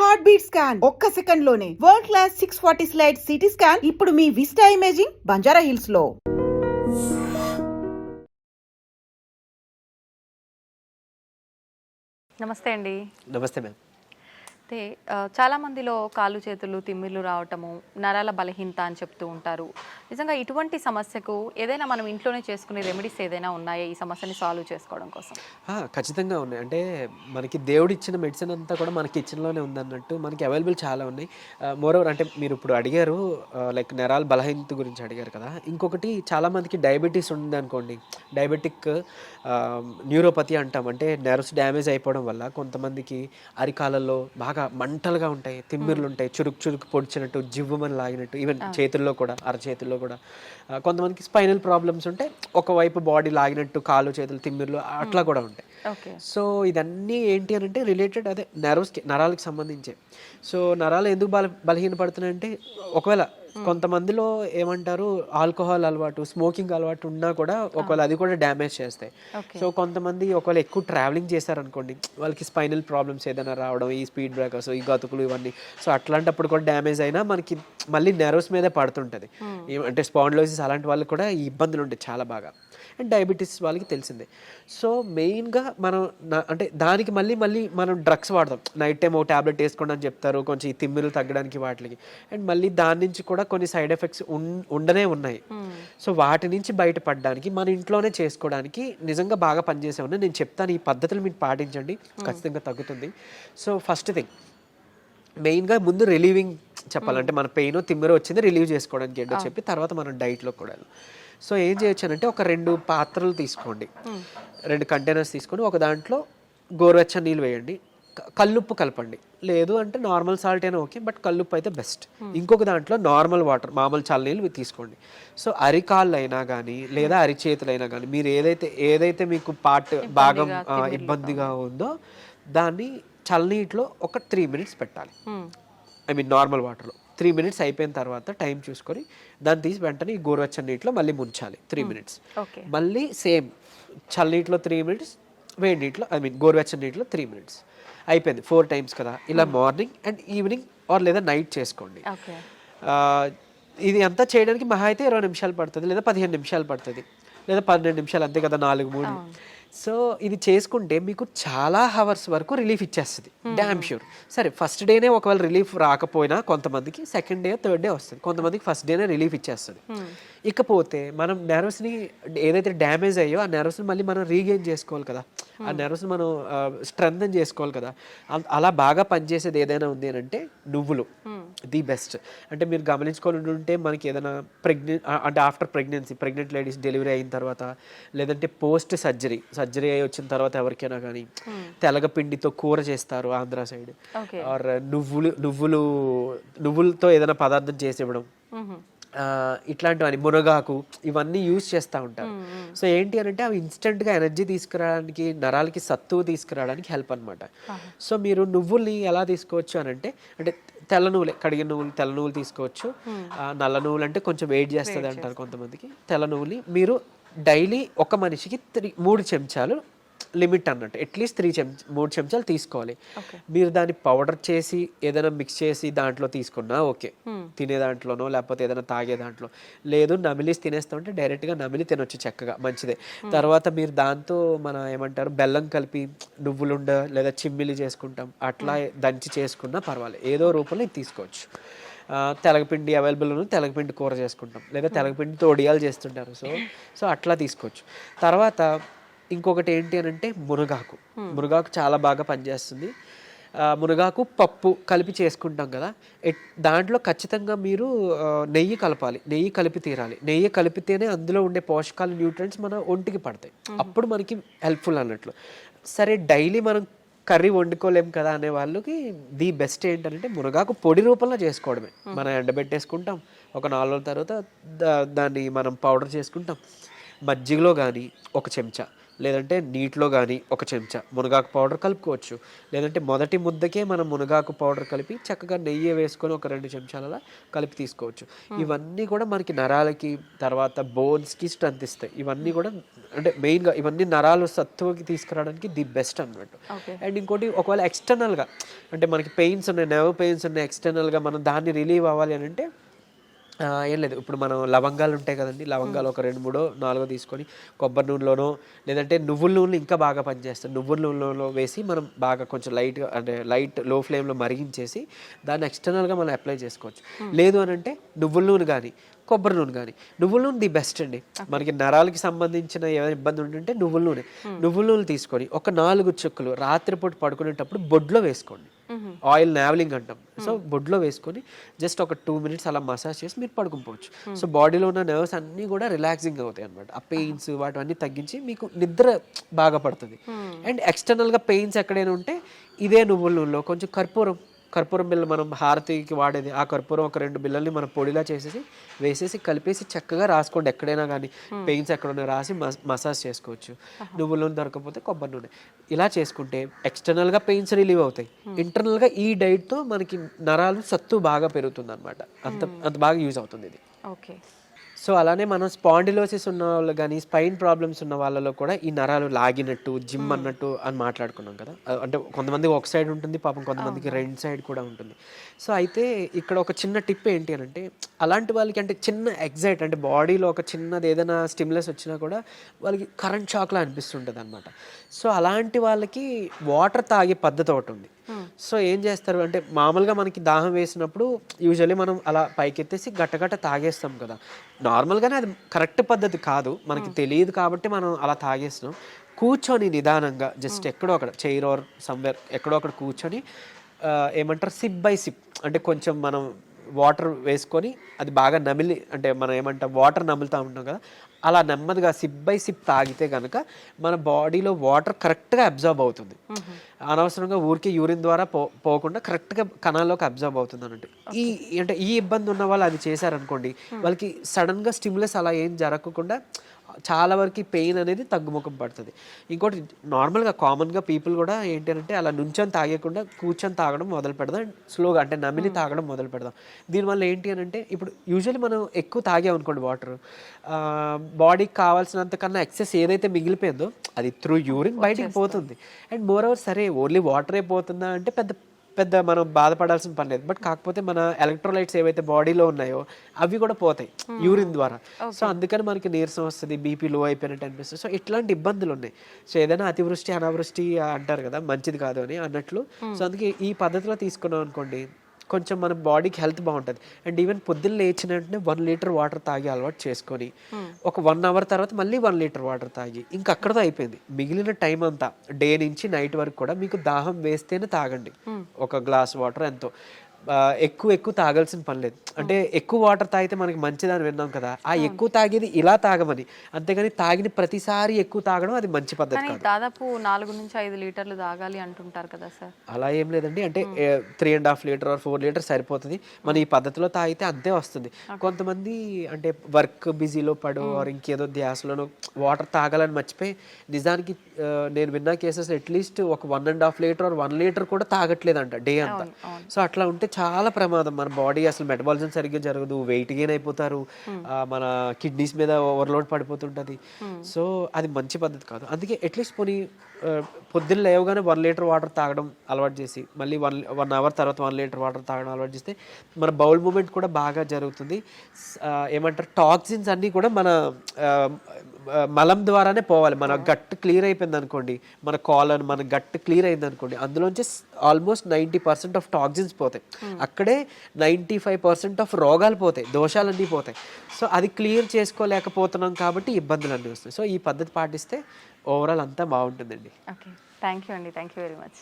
Heart beat scan ఒక్క second లోనే world class 640 slide CT scan ఇప్పుడు మీ విస్టా ఇమేజింగ్ బంజారా హిల్స్ లో. నమస్తే అండి. నమస్తే మ్యామ్. అయితే చాలా మందిలో కాళ్ళు చేతులు తిమ్మిర్లు రావటము, నరాల బలహీనత అని చెప్తూ ఉంటారు. నిజంగా ఇటువంటి సమస్యకు ఏదైనా మనం ఇంట్లోనే చేసుకునే రెమెడీస్ ఏదైనా ఉన్నాయా ఈ సమస్యని సాల్వ్ చేసుకోవడం కోసం? ఖచ్చితంగా ఉన్నాయి. అంటే మనకి దేవుడు ఇచ్చిన మెడిసిన్ అంతా కూడా మన కిచెన్లోనే ఉందన్నట్టు మనకి అవైలబుల్ చాలా ఉన్నాయి. మోరోవర్ అంటే మీరు ఇప్పుడు అడిగారు లైక్ నరాల బలహీనత గురించి అడిగారు కదా. ఇంకొకటి చాలామందికి డయాబెటీస్ ఉందనుకోండి, డయాబెటిక్ న్యూరోపతి అంటాం. అంటే నర్వ్స్ డ్యామేజ్ అయిపోవడం వల్ల కొంతమందికి అరికాలలో బాగా మంటలుగా ఉంటాయి, తిమ్మిర్లు ఉంటాయి, చురుకు చురుకు పొడిచినట్టు, జివ్వుమని లాగినట్టు, ఈవెన్ చేతుల్లో కూడా అరచేతుల్లో కూడా. కొంతమందికి స్పైనల్ ప్రాబ్లమ్స్ ఉంటాయి, ఒకవైపు బాడీ లాగినట్టు కాళ్ళు చేతులు తిమ్మిర్లు అట్లా కూడా ఉంటాయి. సో ఇదన్నీ ఏంటి అని అంటే రిలేటెడ్ అదే నరాలకి సంబంధించే. సో నరాలు ఎందుకు బలహీనపడుతున్నాయంటే ఒకవేళ కొంతమందిలో ఏమంటారు ఆల్కహాల్ అలవాటు, స్మోకింగ్ అలవాటు ఉన్నా కూడా ఒకవేళ అది కూడా డ్యామేజ్ చేస్తాయి. సో కొంతమంది ఒకవేళ ఎక్కువ ట్రావెలింగ్ చేశారనుకోండి, వాళ్ళకి స్పైనల్ ప్రాబ్లమ్స్ ఏదైనా రావడం, ఈ స్పీడ్ బ్రేకర్స్, ఈ గతుకులు ఇవన్నీ. సో అట్లాంటప్పుడు కూడా డ్యామేజ్ అయినా మనకి మళ్ళీ నెర్వ్స్ మీదే పడుతుంటుంది. అంటే స్పాండిలోసిస్ అలాంటి వాళ్ళకి కూడా ఈ ఇబ్బందులు ఉంటాయి చాలా బాగా. అండ్ డయాబెటీస్ వాళ్ళకి తెలిసిందే. సో మెయిన్గా మనం అంటే దానికి మళ్ళీ మనం డ్రగ్స్ వాడదాం. నైట్ టైం ఒక ట్యాబ్లెట్ వేసుకోండి అని చెప్తారు, కొంచెం ఈ తిమ్మిర్లు తగ్గడానికి వాటికి. అండ్ మళ్ళీ దాని నుంచి కూడా కొన్ని సైడ్ ఎఫెక్ట్స్ ఉండనే ఉన్నాయి. సో వాటి నుంచి బయటపడడానికి మన ఇంట్లోనే చేసుకోవడానికి నిజంగా బాగా పనిచేసే ఉన్నాయి. నేను చెప్తాను, ఈ పద్ధతులు మీరు పాటించండి, ఖచ్చితంగా తగ్గుతుంది. సో ఫస్ట్ థింగ్ మెయిన్గా ముందు రిలీవింగ్ చెప్పాలంటే మన పెయిన్ తిమ్మిర వచ్చింది రిలీవ్ చేసుకోవడానికి ఏంటో చెప్పి తర్వాత మనం డైట్లో కూడా. సో ఏం చేయొచ్చు అంటే ఒక 2 పాత్రలు తీసుకోండి, 2 కంటైనర్స్ తీసుకొని ఒక దాంట్లో గోరువెచ్చని నీళ్ళు వేయండి, కల్లుప్పు కలపండి. లేదు అంటే నార్మల్ సాల్ట్ అయినా ఓకే, బట్ కల్లుప్పు అయితే బెస్ట్. ఇంకొక దాంట్లో నార్మల్ వాటర్, మామూలు చల్లనీళ్ళు తీసుకోండి. సో అరికాళ్ళు అయినా కానీ లేదా అరిచేతులైనా కానీ మీరు ఏదైతే మీకు పార్ట్ భాగం ఇబ్బందిగా ఉందో దాన్ని చల్లనీటిలో ఒక 3 మినిట్స్ పెట్టాలి. ఐ మీన్ నార్మల్ వాటర్లో 3 మినిట్స్ అయిపోయిన తర్వాత టైం చూసుకొని దాన్ని తీసి వెంటనే ఈ గోరువెచ్చని నీటిలో మళ్ళీ ముంచాలి 3 మినిట్స్. మళ్ళీ సేమ్ చల్లనీటిలో 3 మినిట్స్, వేడి నీటిలో ఐ మీన్ గోరువెచ్చని నీటిలో 3 మినిట్స్. అయిపోయింది 4 టైమ్స్ కదా. ఇలా మార్నింగ్ అండ్ ఈవినింగ్ ఆర్ లేదా నైట్ చేసుకోండి. ఇది అంతా చేయడానికి మహా అయితే 20 నిమిషాలు పడుతుంది, లేదా 15 నిమిషాలు పడుతుంది, లేదా 12 నిమిషాలు, అంతే కదా, 4-3. సో ఇది చేసుకుంటే మీకు చాలా హవర్స్ వరకు రిలీఫ్ ఇచ్చేస్తుంది, డ్యామ్ ష్యూర్. సరే ఫస్ట్ డేనే ఒకవేళ రిలీఫ్ రాకపోయినా కొంతమందికి సెకండ్ డే థర్డ్ డే వస్తుంది, కొంతమందికి ఫస్ట్ డేనే రిలీఫ్ ఇచ్చేస్తుంది. ఇకపోతే మనం నెర్వ్స్ని ఏదైతే డ్యామేజ్ అయ్యో ఆ నెర్వ్స్ని మళ్ళీ మనం రీగెయిన్ చేసుకోవాలి కదా, ఆ నెర్వ్స్ని మనం స్ట్రెంథన్ చేసుకోవాలి కదా. అలా బాగా పనిచేసేది ఏదైనా ఉంది అని అంటే నువ్వులు ది బెస్ట్. అంటే మీరు గమనించుకొని ఉంటే మనకి ఏదైనా అంటే ఆఫ్టర్ ప్రెగ్నెంట్ లేడీస్ డెలివరీ అయిన తర్వాత, లేదంటే పోస్ట్ సర్జరీ అయి వచ్చిన తర్వాత ఎవరికైనా కానీ తెలగపిండితో కూర చేస్తారు ఆంధ్ర సైడ్, ఆర్ నువ్వులతో ఏదైనా పదార్థం చేసి ఇవ్వడం, ఇట్లాంటివన్నీ మునగాకు ఇవన్నీ యూజ్ చేస్తూ ఉంటారు. సో ఏంటి అని అంటే అవి ఇన్స్టెంట్గా ఎనర్జీ తీసుకురావడానికి, నరాలకి సత్తువు తీసుకురావడానికి హెల్ప్ అనమాట. సో మీరు నువ్వుల్ని ఎలా తీసుకోవచ్చు అని అంటే తెల్ల నువ్వులే, కడిగిన నువ్వులు, తెల్ల నువ్వులు తీసుకోవచ్చు. నల్ల నువ్వులు అంటే కొంచెం వెయిట్ చేస్తుంది అంటారు కొంతమందికి. తెల్ల నువ్వులు మీరు డైలీ ఒక మనిషికి 3 చెంచాలు లిమిట్ అన్నట్టు, అట్లీస్ట్ 3 చెంచాలు తీసుకోవాలి. మీరు దాన్ని పౌడర్ చేసి ఏదైనా మిక్స్ చేసి దాంట్లో తీసుకున్నా ఓకే, తినే దాంట్లోనో లేకపోతే ఏదైనా తాగే దాంట్లో. లేదు నమిలిసి తినేస్తామంటే డైరెక్ట్గా నమిలి తినొచ్చు, చక్కగా మంచిదే. తర్వాత మీరు దాంతో మన ఏమంటారు బెల్లం కలిపి నువ్వులుండ లేదా చిమ్మిలి చేసుకుంటాం, అట్లా దంచి చేసుకున్నా పర్వాలేదు, ఏదో రూపంలో ఇది తీసుకోవచ్చు. తెలగపిండి అవైలబుల్ ఉంది, తెలగపిండి కూర చేసుకుంటాం, లేదా తెలగపిండితో ఒడియాలు చేస్తుంటారు. సో అట్లా తీసుకోవచ్చు. తర్వాత ఇంకొకటి ఏంటి అని అంటే మునగాకు చాలా బాగా పనిచేస్తుంది. మునగాకు పప్పు కలిపి చేసుకుంటాం కదా, దాంట్లో ఖచ్చితంగా మీరు నెయ్యి కలపాలి, నెయ్యి కలిపి తీరాలి. నెయ్యి కలిపితేనే అందులో ఉండే పోషకాలు, న్యూట్రియంట్స్ మన ఒంటికి పడతాయి, అప్పుడు మనకి హెల్ప్ఫుల్ అన్నట్లు. సరే డైలీ మనం కర్రీ వండుకోలేం కదా అనే వాళ్ళకి ది బెస్ట్ ఏంటంటే మునగాకు పొడి రూపంలో చేసుకోవడమే. మనం ఎండబెట్టేసుకుంటాం, ఒక 4 రోజుల తర్వాత దాన్ని మనం పౌడర్ చేసుకుంటాం. మజ్జిగలో కానీ 1 చెంచా, లేదంటే నీటిలో కానీ ఒక చెంచా మునగాకు పౌడర్ కలుపుకోవచ్చు. లేదంటే మొదటి ముద్దకే మనం మునగాకు పౌడర్ కలిపి చక్కగా నెయ్యి వేసుకొని ఒక 2 చెంచాలలా కలిపి తీసుకోవచ్చు. ఇవన్నీ కూడా మనకి నరాలకి తర్వాత బోన్స్కి స్ట్రెంత్ ఇస్తాయి. ఇవన్నీ కూడా అంటే మెయిన్గా ఇవన్నీ నరాలు సత్తువకి తీసుకురావడానికి ది బెస్ట్ అన్నట్టు. అండ్ ఇంకోటి ఒకవేళ ఎక్స్టర్నల్గా అంటే మనకి పెయిన్స్ ఉన్నాయి, నెర్వ్ పెయిన్స్ ఉన్నాయి, ఎక్స్టర్నల్గా మనం దాన్ని రిలీవ్ అవ్వాలి అని అంటే ఏం లేదు, ఇప్పుడు మనం లవంగాలు ఉంటాయి కదండి, లవంగాలు ఒక 2, 3, 4 తీసుకొని కొబ్బరి నూనెలోనో లేదంటే నువ్వుల నూనె ఇంకా బాగా పనిచేస్తాయి, నువ్వుల నూనెలో వేసి మనం బాగా కొంచెం లైట్గా అంటే లైట్ లో ఫ్లేమ్లో మరిగించేసి దాన్ని ఎక్స్టర్నల్గా మనం అప్లై చేసుకోవచ్చు. లేదు అని అంటే నువ్వుల నూనె కానీ కొబ్బరి నూనె కానీ, నువ్వుల నూనె ది బెస్ట్ అండి. మనకి నరాలకి సంబంధించిన ఏమైనా ఇబ్బంది ఉంటుంటే నువ్వుల నూనె తీసుకొని ఒక 4 చుక్కలు రాత్రిపూట పడుకునేటప్పుడు బొడ్లో వేసుకోండి. ఆయిల్ నావలింగ్ అంటాం. సో బొడ్లో వేసుకొని జస్ట్ ఒక 2 మినిట్స్ అలా మసాజ్ చేసి మీరు పడుకోవచ్చు. సో బాడీలో ఉన్న నర్వ్స్ అన్నీ కూడా రిలాక్సింగ్ అవుతాయి అనమాట. ఆ పెయిన్స్ వాటివన్నీ తగ్గించి మీకు నిద్ర బాగా పడుతుంది. అండ్ ఎక్స్టర్నల్గా పెయిన్స్ ఎక్కడైనా ఉంటే ఇదే నువ్వుల నూనెలో కొంచెం కర్పూరం బిళ్ళ మనం హారతికి వాడేది, ఆ కర్పూరం ఒక 2 బిళ్ళల్ని మనం పొడిలా చేసేసి వేసేసి కలిపేసి చక్కగా రాసుకోండి. ఎక్కడైనా కానీ పెయిన్స్ ఎక్కడైనా రాసి మసాజ్ చేసుకోవచ్చు. నువ్వుల నూనె దొరకకపోతే కొబ్బరి నూనె ఇలా చేసుకుంటే ఎక్స్టర్నల్గా పెయిన్స్ రిలీవ్ అవుతాయి. ఇంటర్నల్గా ఈ డైట్తో మనకి నరాలు సత్తు బాగా పెరుగుతుంది అనమాట. అంత బాగా యూజ్ అవుతుంది ఇది. ఓకే. సో అలానే మనం స్పాండిలోసిస్ ఉన్న వాళ్ళు కానీ స్పైన్ ప్రాబ్లమ్స్ ఉన్న వాళ్ళలో కూడా ఈ నరాలు లాగినట్టు జిమ్ అన్నట్టు అని మాట్లాడుకున్నాం కదా. అంటే కొంతమందికి ఒక సైడ్ ఉంటుంది, పాపం కొంతమందికి 2 సైడ్ కూడా ఉంటుంది. సో అయితే ఇక్కడ ఒక చిన్న టిప్ ఏంటి అని అంటే అలాంటి వాళ్ళకి అంటే చిన్న ఎగ్జైట్ అంటే బాడీలో ఒక చిన్నది ఏదైనా స్టిమ్యులస్ వచ్చినా కూడా వాళ్ళకి కరెంట్ షాక్లా అనిపిస్తుంటుంది అనమాట. సో అలాంటి వాళ్ళకి వాటర్ తాగే పద్ధతి ఒకటి ఉంది. సో ఏం చేస్తారు అంటే మామూలుగా మనకి దాహం వేసినప్పుడు యూజువల్లీ మనం అలా పైకెత్తేసి గట్టగట్ట తాగేస్తాం కదా. నార్మల్గానే అది కరెక్ట్ పద్ధతి కాదు, మనకి తెలియదు కాబట్టి మనం అలా తాగేస్తున్నాం. కూర్చొని నిదానంగా జస్ట్ ఎక్కడో అక్కడ చైర్ ఆర్ సమ్వేర్ ఎక్కడో అక్కడ కూర్చొని ఏమంటారు సిప్ బై సిప్ అంటే కొంచెం మనం వాటర్ వేసుకొని అది బాగా నమిలి అంటే మనం ఏమంటాం వాటర్ నములుతూ ఉంటాం కదా, అలా నెమ్మదిగా సిప్ బై సిప్ తాగితే కనుక మన బాడీలో వాటర్ కరెక్ట్గా అబ్జర్వ్ అవుతుంది. అనవసరంగా ఊరికి యూరిన్ ద్వారా పోకుండా కరెక్ట్గా కణాల్లోకి అబ్జర్వ్ అవుతుంది అన్నట్టు. ఈ ఇబ్బంది ఉన్న వాళ్ళు అది చేశారనుకోండి, వాళ్ళకి సడన్గా స్టిమ్యులస్ అలా ఏం జరగకుండా చాలా వరకు పెయిన్ అనేది తగ్గుముఖం పడుతుంది. ఇంకోటి నార్మల్గా కామన్గా పీపుల్ కూడా ఏంటి అంటే అలా నుంచొని తాగకుండా కూర్చొని తాగడం మొదలు పెడదాం, స్లోగా అంటే నమిలి తాగడం మొదలు పెడదాం. దీనివల్ల ఏంటి అని అంటే ఇప్పుడు యూజువల్లీ మనం ఎక్కువ తాగామనుకోండి వాటర్, బాడీకి కావాల్సినంత కన్నా ఎక్సెస్ ఏదైతే మిగిలిపోయిందో అది త్రూ యూరిన్ బయటికి పోతుంది. అండ్ మోర్ ఓవర్ సరే ఓన్లీ వాటరే పోతుందా అంటే పెద్ద మనం బాధపడాల్సిన పని లేదు. బట్ కాకపోతే మన ఎలక్ట్రోలైట్స్ ఏవైతే బాడీలో ఉన్నాయో అవి కూడా పోతాయి యూరిన్ ద్వారా. సో అందుకని మనకి నీరసం వస్తుంది, బీపీ లో అయిపోయినట్టు అనిపిస్తుంది. సో ఇట్లాంటి ఇబ్బందులు ఉన్నాయి. సో ఏదైనా అతివృష్టి అనావృష్టి అంటారు కదా, మంచిది కాదు అని అన్నట్లు. సో అందుకే ఈ పద్ధతిలో తీసుకున్నాం అనుకోండి కొంచెం మన బాడీకి హెల్త్ బాగుంటుంది. అండ్ ఈవెన్ పొద్దున్న లేచిన వెంటనే 1 లీటర్ వాటర్ తాగి అలవాటు చేసుకొని ఒక 1 అవర్ తర్వాత మళ్ళీ 1 లీటర్ వాటర్ తాగి ఇంకా అక్కడతో అయిపోయింది. మిగిలిన టైం అంతా డే నుంచి నైట్ వరకు కూడా మీకు దాహం వేస్తేనే తాగండి. ఒక గ్లాస్ వాటర్ ఎంతో, ఎక్కువ తాగాల్సిన పని లేదు. అంటే ఎక్కువ వాటర్ తాగితే మనకి మంచిదని విన్నాం కదా, ఆ ఎక్కువ తాగేది ఇలా తాగమని, అంతేగాని తాగిన ప్రతిసారి ఎక్కువ తాగడం అది మంచి పద్ధతి కాదు. దాదాపు 4 నుంచి 5 లీటర్లు తాగాలి అంటుంటారు కదా సార్. అలా ఏం లేదండి, అంటే 3.5 లీటర్ 4 లీటర్ సరిపోతుంది. మన ఈ పద్ధతిలో తాగితే అంతే వస్తుంది. కొంతమంది అంటే వర్క్ బిజీలో పడో ఇంకేదో ధ్యాసలోనో వాటర్ తాగాలని మర్చిపోయి నిజానికి నేను విన్న కేసెస్ అట్లీస్ట్ ఒక 1.5 లీటర్ 1 లీటర్ కూడా తాగట్లేదంట డే అంతా. సో అట్లా ఉంటే చాలా ప్రమాదం. మన బాడీ అసలు మెటబాలిజం సరిగ్గా జరగదు, వెయిట్ గెయిన్ అయిపోతారు, మన కిడ్నీస్ మీద ఓవర్లోడ్ పడిపోతుంటుంది. సో అది మంచి పద్ధతి కాదు. అందుకే అట్లీస్ట్ పొద్దున్న లేవగానే 1 లీటర్ వాటర్ తాగడం అలవాటు చేసి మళ్ళీ 1 అవర్ తర్వాత 1 లీటర్ వాటర్ తాగడం అలవాటు చేస్తే మన బౌల్ మూమెంట్ కూడా బాగా జరుగుతుంది. ఏమంటారు టాక్సిన్స్ అన్నీ కూడా మన మలం ద్వారానే పోవాలి. మన గట్ క్లియర్ అయిపోయింది అనుకోండి, మన కాలన్ మన గట్ క్లియర్ అయింది అనుకోండి, అందులోంచి ఆల్మోస్ట్ 90% ఆఫ్ టాక్సిన్స్ పోతాయి. అక్కడే 95% ఆఫ్ రోగాలు పోతాయి, దోషాలన్నీ పోతాయి. సో అది క్లియర్ చేసుకోలేకపోతున్నాం కాబట్టి ఇబ్బందులు అన్నీ వస్తాయి. సో ఈ పద్ధతి పాటిస్తే ఓవరాల్ అంతా బాగుంటుందండి. ఓకే, థ్యాంక్ యూ అండి, థ్యాంక్ యూ వెరీ మచ్.